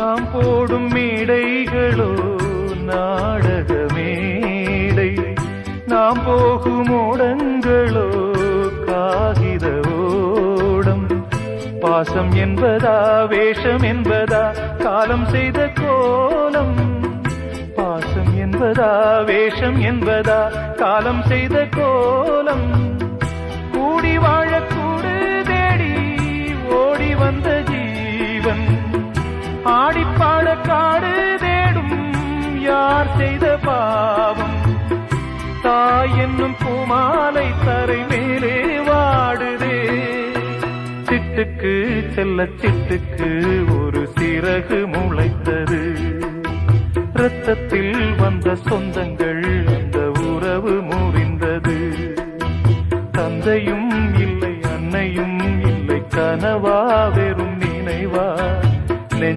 நாம் போடும் மேடைகளோ நாடக மேடை, நாம் போகும் ஓடங்களோ காகித ஓடம். பாசம் என்பதா வேஷம் என்பதா காலம் செய்த கோலம், பாசம் என்பதா வேஷம் என்பதா காலம் செய்த கோலம். கூடி வாழக்கூடு தேடி ஓடி வந்த ஜீவன், ஆடிப்பாட காடு தேடும் யார் செய்த பாவம். தாய் என்னும் பூமாலை தரை மேலே வாடுதே, சிட்டுக்கு செல்ல சிட்டுக்கு ஒரு சிறகு முளைத்தது. இரத்தத்தில் வந்த சொந்தங்கள்